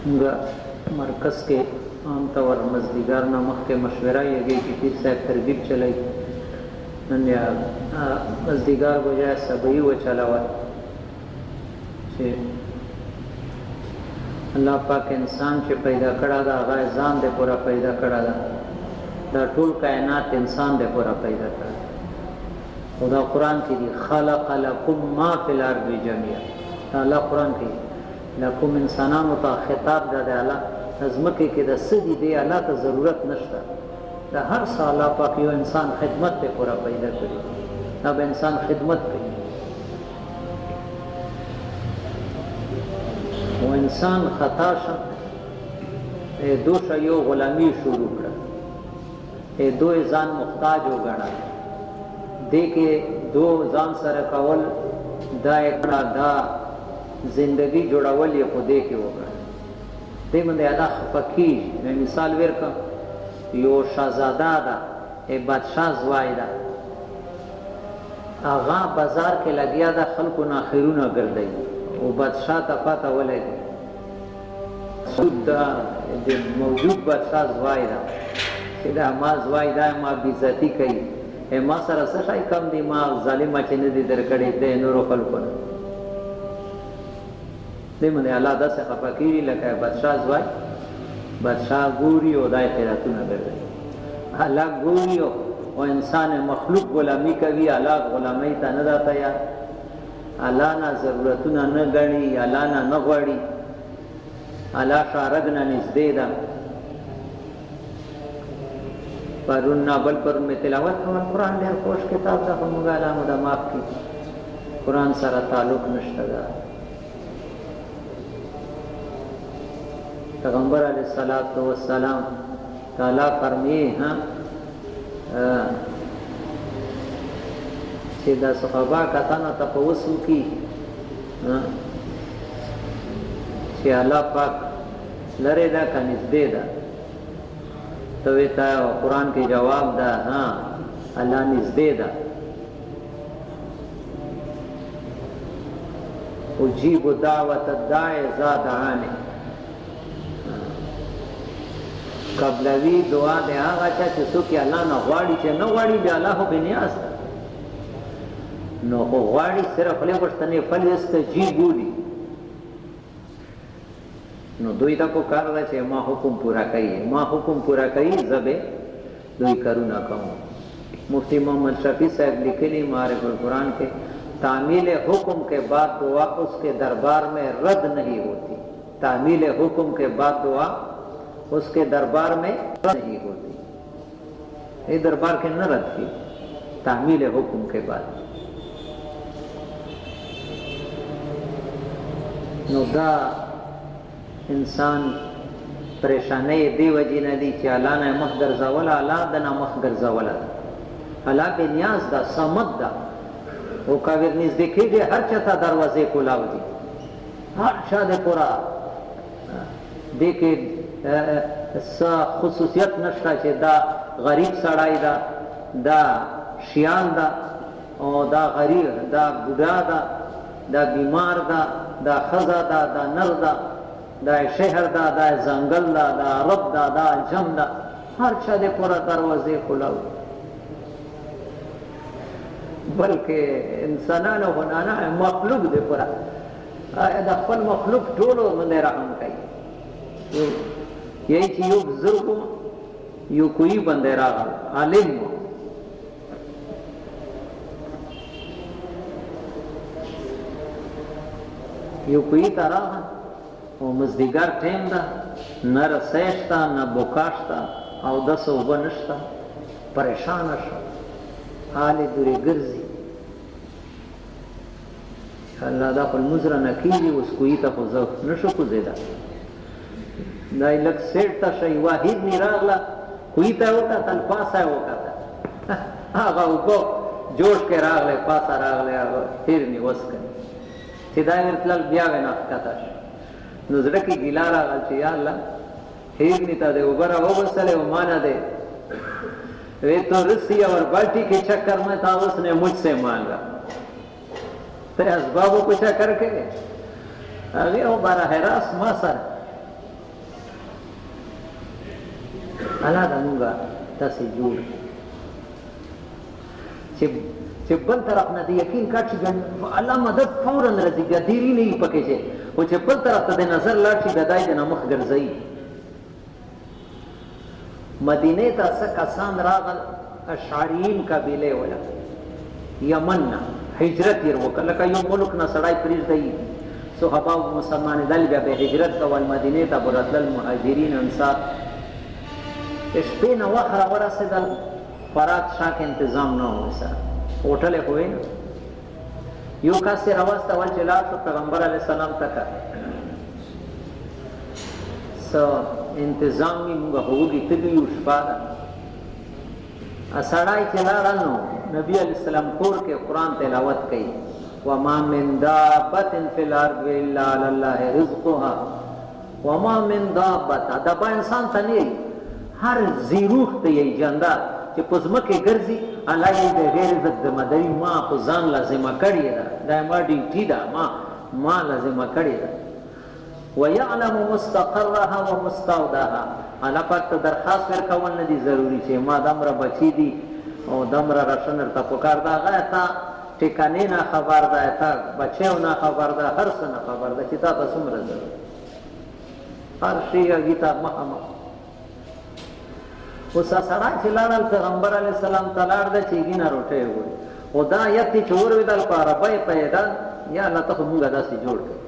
मरकज़ के आम तौर मजदीगार नामक के मशवरा ये गई कि पीर साहब तरगीब चलाई या मजदीगार बजाय सबई वो चलावा अल्लाह पाक इंसान से पैदा करा दा आगा जान दे पूरा पैदा करा दा टोल कायनात इंसान दे पूरा पैदा करा खुदा कुरान की दी खलक़ लकुम मा फिल अर्दि जमीअन अल्लाह कुरान की लकुम इंसानों का खिताब दा दे अल्लाह अजमके के द सदी दे अल्लाह का ज़रूरत नश्ता दा हर साल पाक यो इंसान खिदमत पे पूरा पैदा करी अब इंसान खिदमत पे वो इंसान खता दो शयो गुलामी शुरू कर दो जान मुख्ताज हो गणा दे के दो जान सर कवल दा एकड़ा दा जिंदगी जोड़ावल ये खुदे के होगा दे मंदे अदा फकीर मैं मिसाल वेर का यो शाहजादा दा ए बादशाह ज़वाइदा आगा बाजार के लगिया दा खल्को ना खैरुना गर्दई वो बादशाह तफाता वले शुद्ध दे मौजूद बादशाह ज़वाइदा सीधा माँ ज़वाइदा माँ बिज़ती कई ए माँ सर सशाई कम दी माँ जालिमा चेने दी दरकड़े दे नूरो खल्को ना दे मंदे अल्लाह दा से खफकीरी लगा बादशाह ज़वाई बादशाह गोरी और दाए खैरातू न गर्दई अल्लाह गोरी और इंसान मखलूक गुलामी कभी अल्लाह गुलामी ता न दाता या अल्लाह ना ज़रूरतू न गणी अल्लाह ना न गड़ी अल्लाह शारग ना निज़देदा पर उन्ना बल पर में तिलावत और कुरान ले कोश किताब दा मुगाला मुदा माफ की कुरान सारा ताल्लुक नश्तदा पैगंबर अलैहिस्सलातु वस्सलाम ताला फरमाए हाँ सीधा सहाबा का था ना तपवसु की अल्लाह पाक लरे दा का निस्बे दा तो वेता कुरान के जवाब दा हाँ अल्लाह निस्बे दा उजीब दावत दाए ज़ा दआने कबलवी दुआ दे आगा चा सो कि अल्लाह न गवाड़ी चे न गवाड़ी बे अल्लाह हो बेनियास नो गवाड़ी सिर्फ ले वर्तने फल जी गुली नो दोई तको कार चे मां हुकुम पूरा कई जबे दोई करू ना कहूं मुफ्ती मोहम्मद शफी साहब लिखे नहीं मारिफुल कुरान के तामील हुक्म के बाद दुआ उसके दरबार में रद्द नहीं होती तामील हुक्म के बाद दुआ उसके दरबार में नहीं होती ये दरबार के न रद्द की तामील हुक्म के बाद नुदा इंसान परेशानी दी वजी नदी चे अल्लाह ने मखदर जावला अल्लाह दना मखदर जावला अल्लाह के न्याज दा समद दा वो काविर निज देखेगे हर चता दरवाजे को लावजी हर शादे पूरा देखे खसूसियत नशा चे दा गरीब सड़ाई दा शियान और दा गरीब दा बुढ़ा दा बीमार दा खजा दा नर दा शहर दा जंगल दा अरब दा जम दा हर शादे पूरा दरवाजे खुलाओ बल्कि इंसान होना है मखलूक दे पूरा दफल मखलूक टोलो मंदे रहम कई यही चीज यो बुजुर्ग यो कोई बंदे रहा आलिम यो कोई तरह वो मजदीगार टेम दा न रसेशता न बुकाशता और दसो बनशता परेशान हाल दूरी गिरजी अल्लाह दा फल मुजरा न कीजिए उसको ही तक नशो को जेदा लग सेठ ता शई वाहिद निरागला कोई ता होता तल पासा होता था आगा उको जोश के रागले पासा रागले आगा फिर नहीं वस्क सिदाय मिरतल बियावे ना कता नजर की गिला रागल चे या अल्लाह फिर नहीं ता दे उबरा हो बसले वो माना दे वे तो रस्सी और बाल्टी के चक्कर में था उसने मुझसे मांगा तेरे असबाबों को चक्कर के अरे वो बारा हैरास मासर الله دا مونږه تاسې جوړ چې بل طرف نه د یقین کټ شي الله مدد فوراً راځي بیا دیري نه وي پکې چې خو چې بل طرف ته د نظر لاړ شي بیا دای د نه مخ ګرځوي. مدینې ته څه کسان راغل اشعریین قبیلې ولا یمن نه هجرت یې وکړه لکه یو ملک نه سړی پرېږدي صحابه او مسلمانېدل بیا به هجرت کول مدینې ته به راتلل مهاجرین انصار شپې نه وخت راورسېدل خوراک شاک انتظام نه و سره هوټل یې خو وی نه یو کس یې راواستول چې لاړ شو پیغمبر علیه السلام ته که څه انتظام وي مونږ خو وږي تږي یو شپه ده سړی چې لاړل نو نبي علیه السلام کور کې قرآن تلاوت کوي وما من دابة في الارض الا على الله رزقها وما من دابة دابه انسان ته نه هر زیروخ ته یې جاندار چې په ځمکې ګرځي الله یې د غیر عزت ذمهداري ما په ځان لازمه کړې ده دا ما ډیوټي ده ما لازمه کړې ده ويعلم مستقرها ومستودعها الله پاک ته درخواست ورکول نه دي ضروري چې ما دمره بچي دي او دمره راشن ورته پکار ده هغه ته ټیکانې نه خبر ده ته بچیو نه خبر ده هر څه نه خبر ده چې تا ته څومره ضروري هر شي هغې ته مخامخ اوس سړی چې لاړل پیغمبر علیه السلام ته لاړ ده چې هغې نه روټۍ وګوري خو دا ایت دی چې ورودل په عربۍ پیدا یا الله ته خو مونږ داسې جوړ کړي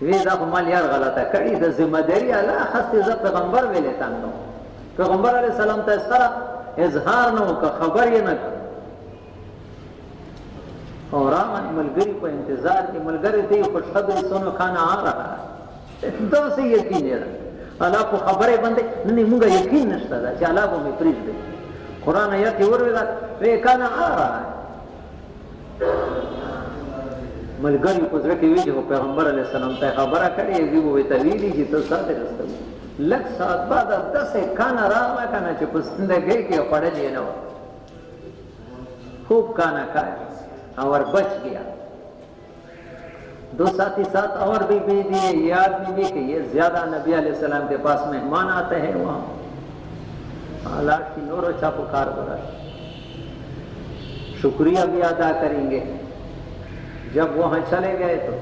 وی دا خو مال یار غلطه کړي د ذمهداري الله اخیستې زه پیغمبر ویلې تم نو پیغمبر علیه السلام ته سره اظهار نه وکړه خبر یې نه کړ او راغل ملګري په انتظار کې ملګري ته یې خوشخبري سنو خانه آ رها داسې یقین یې ده الله په خبرې باندې نه مونږ یقین نشته ده چې الله به مې پرېږدي قرآن آیت یې ورولېده وی کانه آ رها ملګري په زړه کې وي چې پیغمبر علیه السلام ته خبره کړې وي وی ته ویلي چې ته ساده رسته لږ ساعت بعد داسې کانه راغله کنه چې په زندګۍ کې خوړلې نه وه خوب کانه کھایا اور بچ گیا 2 साथी साथ और भी भेज दिए ये आदमी भी कि ये ज्यादा नबी अलैहि सलाम के पास मेहमान आते हैं वहाँ हालात की नूर अच्छा पुकार बड़ा शुक्रिया भी अदा करेंगे जब वहाँ चले गए तो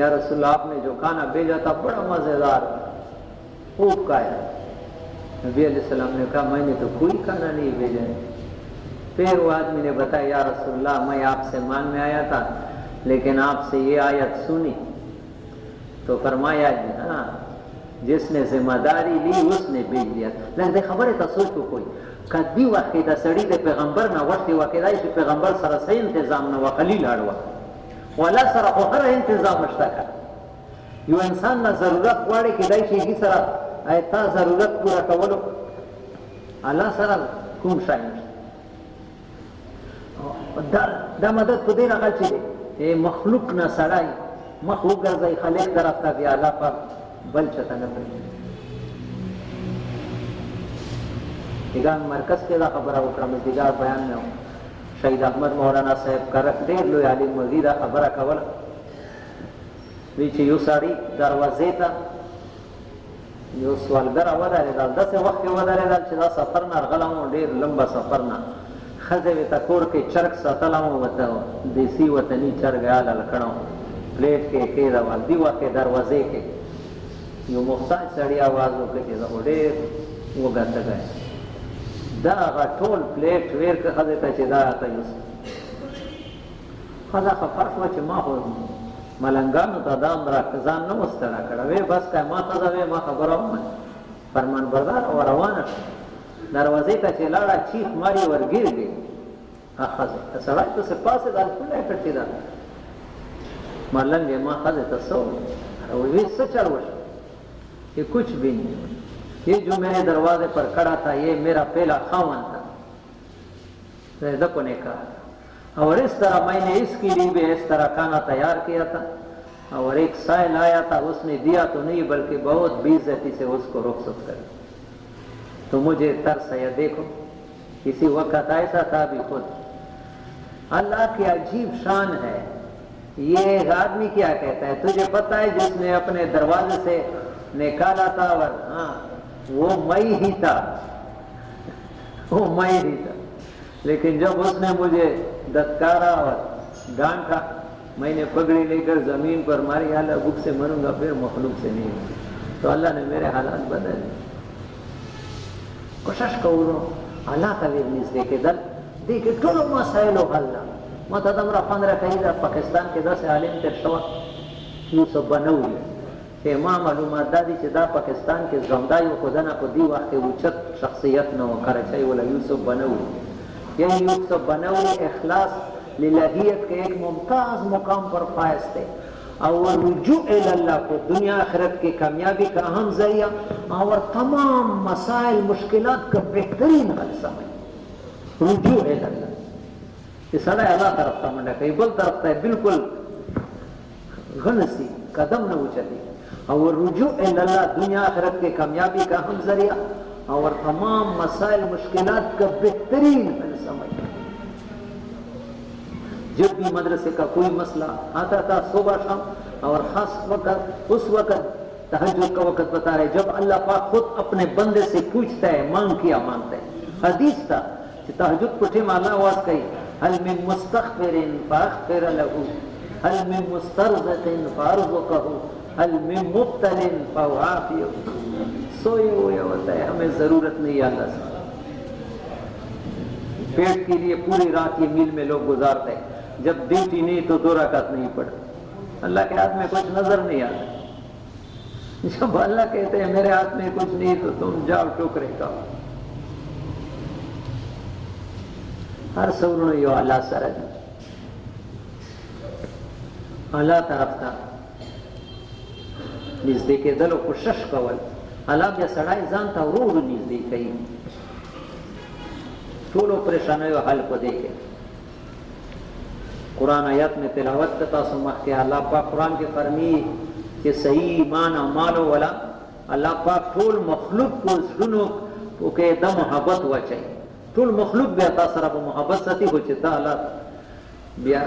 या रसूल आपने जो खाना भेजा था बड़ा मजेदार खूब खाया नबी अलैहि सलाम ने कहा मैंने तो कोई खाना नहीं भेजा है फिर वो आदमी ने बताया या रसूलल्लाह मैं आपसे मान में आया था लेकिन आपसे ये आयत सुनी तो फरमाया हाँ जिसने जिम्मेदारी ली उसने भेज दिया लेकिन खबर है सोच को कोई कदी वाक़िदा सड़ी दे पैगंबर ना वक्ति वाक़िदा है पैगंबर सर से इंतजाम ना वखली लाड़वा वाला सर हर इंतजाम मश्तका यो इंसान ना जरूरत वाड़े कि दाई की सर ऐता जरूरत पूरा कवलो अल्लाह सर कुम शाइन دا مدد په دې راغلی چې مخلوق نه سړی مخلوق ګرځي خالق طرف ته بیا الله په بل چته نه پرېږدي دیګان مرکز کې دا خبره وکړه مزدګار بیان نه شهید احمد مولانا صاحب کرک ډېر لوی عالم مولوي دا خبره کوله وی چې یو سړی دروازې ته یو سوالګر ودرېدل داسې وخت کې ودرېدل چې دا سفر نه راغلی و ډېر لمبه سفر نه خزه وته کور کې چرګ ساتلم وته دیسی وطني چرګ آل لکړو پلیټ کې کېدا دی واکه دروازې کې یو محتاج سړی आवाज وکړي چې زه ډېر وګټه غواړم دا ټول پلیټ ور کې خزه ته چې دا ته یوس خزه خفاش و چې ما هو ملنګانو ته دام راکزان نه مستړه کړه وې بس کا ما ته دا ما خبره ومه فرمان بردار او روانه دروازې ته چې لاړه چیخ ماری ورګیر دی اخذ سړی ته سے پاسه دال کله کټی دا ملنګ ما خزه ته سو او وی څه چلو ये कुछ भी नहीं ये जो मेरे दरवाजे पर खड़ा था ये मेरा पहला खावन था ने कहा और इस तरह मैंने इसके लिए भी इस तरह खाना तैयार किया था और एक साइल आया था उसने दिया तो नहीं बल्कि बहुत बेइज्जती से उसको रुखसत कर तो मुझे तरस आया देखो किसी वक्त ऐसा था भी खुद अल्लाह की अजीब शान है ये आदमी क्या कहता है तुझे पता है जिसने अपने दरवाजे से निकाला था और हाँ वो मैं ही था, वो मैं ही था। लेकिन जब उसने मुझे धत्कारा और डांटा, मैंने पगड़ी लेकर जमीन पर मारी, अल्लाह भूख से मरूंगा फिर मखलूक से नहीं। तो अल्लाह ने मेरे हालात बदल दिए। कोशिश करो अल्लाह का विजनेस देखे दल देखे टोलो मसाइलो हल्ला मत हमरा 15 कईदा पाकिस्तान के 10 आलिम ter शवा यूसुफ बनौली के मां मालूमात दादी چې دا पाकिस्तान के ژوندای او خدانه په دی وخت کې اوچت شخصیت نو کراچۍ ولا یوسف बनौली। यही यूसुफ बनौली इखलास लिलाहियत के एक मुमताज मुकाम पर फायज थे और रुजू अल्लाह को दुनिया आखिरत की कामयाबी का अहम जरिया और तमाम मसाइल मुश्किलात का बेहतरीन हल समझ रुजू अल्लाह। ये सारा अल्लाह तरफ का मंडा कई बल तरफ है बिल्कुल घनसी कदम न उचली और रुजू अल्लाह दुनिया आखिरत की कामयाबी का अहम जरिया और तमाम मसाइल मुश्किलात का बेहतरीन हल समझ। जब भी मदरसे का कोई मसला आता था सुबह शाम और खास वक्त उस वक्त तहज्जुद का वक्त बता रहे जब अल्लाह पाक खुद अपने बंदे से पूछता है मांग किया मांगता है। हदीस था कि तहज्जुद पुठे में अल्लाह आवाज कही हल मिन मुस्तगफिरिन फागफिर लहू हल मिन मुस्तरज़िकिन फारज़ुकहू हल मिन मुब्तलिन फआफिहू। सोए हुए होता है, हमें जरूरत नहीं अल्लाह से। पेट के लिए पूरी रात ये मील में लोग गुजारते हैं, जब ड्यूटी नहीं तो 2 रकात नहीं पढ़ते। अल्लाह के हाथ में कुछ नजर नहीं आता। जब अल्लाह कहते हैं मेरे हाथ में कुछ नहीं तो तुम जाओ टोकरे खाओ। हर सवर्ण यो अल्लाह सरद अल्लाह तरफ था नजदीक दलो कोशिश कवल अल्लाह या सड़ाई जानता रो नजदीक कहीं टोलो परेशानियों हल को देखे। कुरान आयत में तिलावत करता समझ के अल्लाह पाक कुरान के फरमी कि सही ईमान अमालो वाला अल्लाह पाक टोल मखलूक को सुनो तो के दम मोहब्बत हुआ चाहिए टोल मखलूक भी अता सरब मोहब्बत सती हो चिता अल्लाह बिया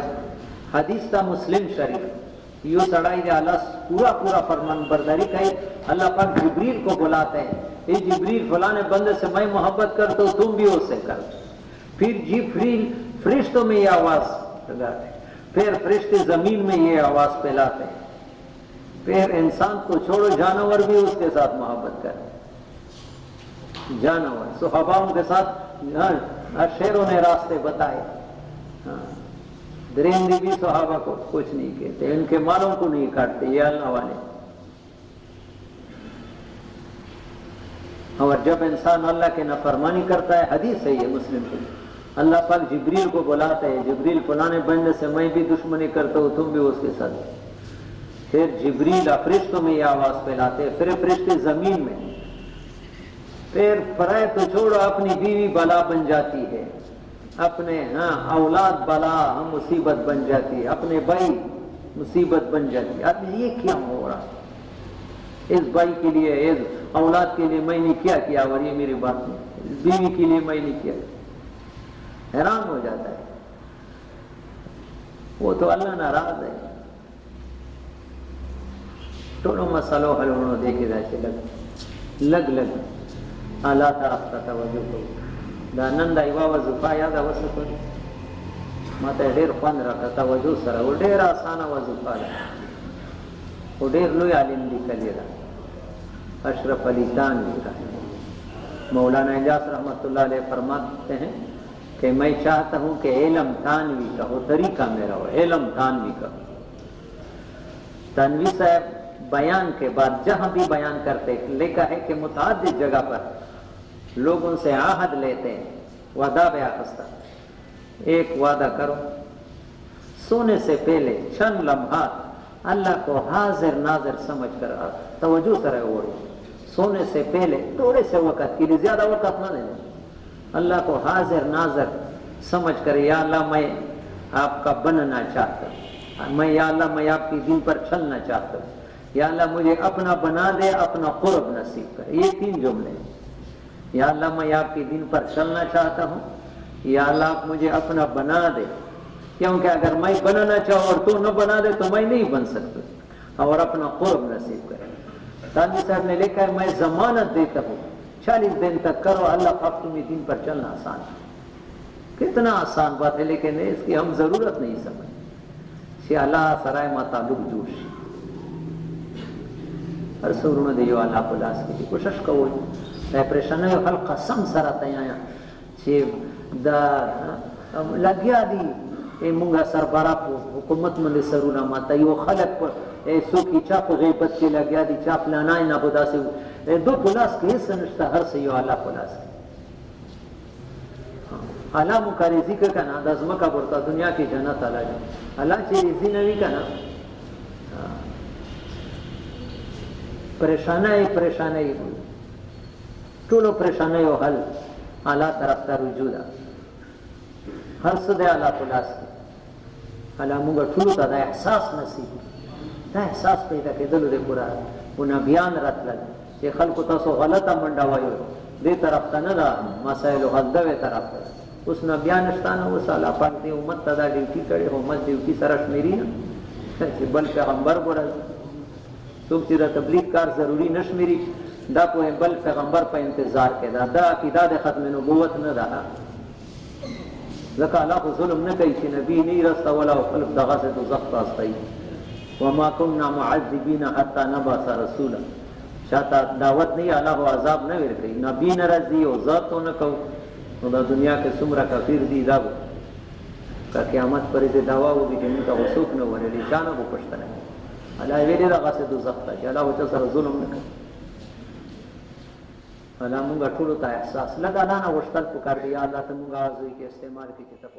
हदीस था मुस्लिम शरीफ यो सड़ाई दे अल्लाह पूरा पूरा फरमान बरदारी कहे। अल्लाह पाक जिब्रील को बुलाते हैं, ये जिब्रील फलाने बंदे से मैं मोहब्बत करता हूं तुम भी उससे कर। फिर जिब्रील फरिश्तों में ये आवाज लगाते, फिर फरिश्ते जमीन में ये आवाज फैलाते, फिर इंसान को छोड़ो जानवर भी उसके साथ मोहब्बत करे। जानवर सुहाबाओं के साथ शेरों ने रास्ते बताए, दरिंदे भी सुहाबा को कुछ नहीं कहते, इनके मालों को नहीं काटते, ये अल्लाह वाले। और जब इंसान अल्लाह के नाफरमानी करता है, हदीस है ये मुस्लिम की, अल्लाह पाक जिब्रील को बुलाते हैं, जिब्रील फलाने बंदे से मैं भी दुश्मनी करता हूं तुम भी उसके साथ। फिर जिब्रील फरिश्तों में ये आवाज फैलाते, फिर फरिश्ते जमीन में, फिर फराय तो छोड़ो अपनी बीवी बला बन जाती है, अपने औलाद बला हम मुसीबत बन जाती है, अपने भाई मुसीबत बन जाती है। अब ये क्या हो रहा, इस भाई के लिए इस औलाद के लिए मैंने क्या किया और ये मेरी बात नहीं, इस बीवी के लिए मैंने किया, हैरान हो जाता है। वो तो अल्लाह नाराज है। दोनों मसालों हल होने देखे जाए लग लग अल्लाह तरफ का तवज्जो करो। नंदा इवा वजुफा याद आवश्यक माता ढेर 15 का तवज्जो सर वो ढेर आसान वजुफा वो ढेर लोई आलिम लिखा अशरफ अली थानवी का मौलाना इजाज रहमतुल्लाह अलैह फरमाते हैं कि मैं चाहता हूं कि इल्म थानवी का हो तरीका मेरा हो, इल्म थानवी का। थानवी साहब बयान के बाद जहां भी बयान करते लिखा है कि मुताद्दिद जगह पर लोग उनसे आहद लेते हैं, वादा बयाखस्ता, एक वादा करो सोने से पहले चंद लम्हात अल्लाह को हाजिर नाजिर समझ कर तवज्जो से रहो। सोने से पहले थोड़े से वक्त के लिए, ज्यादा वक्त न देना, अल्लाह को हाजिर नाजिर समझ कर या अल्लाह मैं आपका बनना चाहता हूँ, मैं या अल्लाह मैं आपकी दिन पर चलना चाहता हूँ, या अल्लाह मुझे अपना बना दे, अपना कुर्ब नसीब कर। ये 3 जुमले, या अल्लाह मैं आपके दिन पर चलना चाहता हूँ, या अल्लाह आप मुझे अपना बना दे, क्योंकि अगर मैं बनाना चाहूँ और तू न बना दे तो मैं नहीं बन सकता, और अपना कुर्ब नसीब करे। तानवी साहब ने लिखा है, मैं जमानत देता हूँ 40 दिन तक करो, अल्लाह पाक तुम्हें दीन पर चलना आसान है। कितना आसान बात है, लेकिन इसकी हम जरूरत नहीं समझ। अल्लाह सराय मा ताल्लुक जोश हर सवरूण दे यो अल्लाह को लास की कोशिश करो। परेशान है हल कसम सरा तया चे दा लग्या दी ए मुंगा सरबरा को हुकूमत में सरूना माता यो खलक पर ऐसो की चाप गैबत के लग्या दी चाप लाना ना बुदा से दो पुलास के सनस्ता हर से यो अल्लाह पुलास अल्लाह मुकारी जिक्र करना दसमा का पड़ता दुनिया की जन्नत अल्लाह चे रिजी नवी करना परेशान टोलो परेशान हल अल्लाह तरफ रुजूदा हर सदे अल्लाह पुलास अल्लाह मुंगा ठुलो ता एहसास नसीब दा एहसास पैदा के दलो रे पूरा उना बयान रत लग ये खल्को तसो गलत मंडा वायो दे तरफ ता ना मसाइल हदवे तरफ उसना बयान स्थान वो साला पाक दे उम्मत तदा ड्यूटी करे हो मत ड्यूटी सरस मेरी ना बल पैगंबर बोला तुम तेरा तबलीग कार जरूरी नशमेरी दा को बल पैगंबर पर इंतजार के दा अकीदा दे खत्म नबूवत न रहा लका अल्लाह को जुल्म न कही कि नबी नहीं रस्ता वाला खल्फ दगा से तो जख्त आस्ताई वमा कुन्ना मुअज्जिबीना हत्ता नबअसा रसूला शाता दावत नहीं अल्लाह को अजाब न वेर कही नबी न रजी ओ ज़ात तो न कहो तो दुनिया के सुमरा कफिर दी दाव का क़यामत पर इसे दावा होगी कि उनका वसूख न वरे निशाना को पुछता नहीं अल्लाह वेरे दगा से तो जख्त है अल्लाह को सर जुल्म न करे अल्लाह मुंगा ठुलो ता एहसास लगा ना वस्तल पुकार दिया अल्लाह ते मुंगा आज़ी के इस्तेमाल की किताब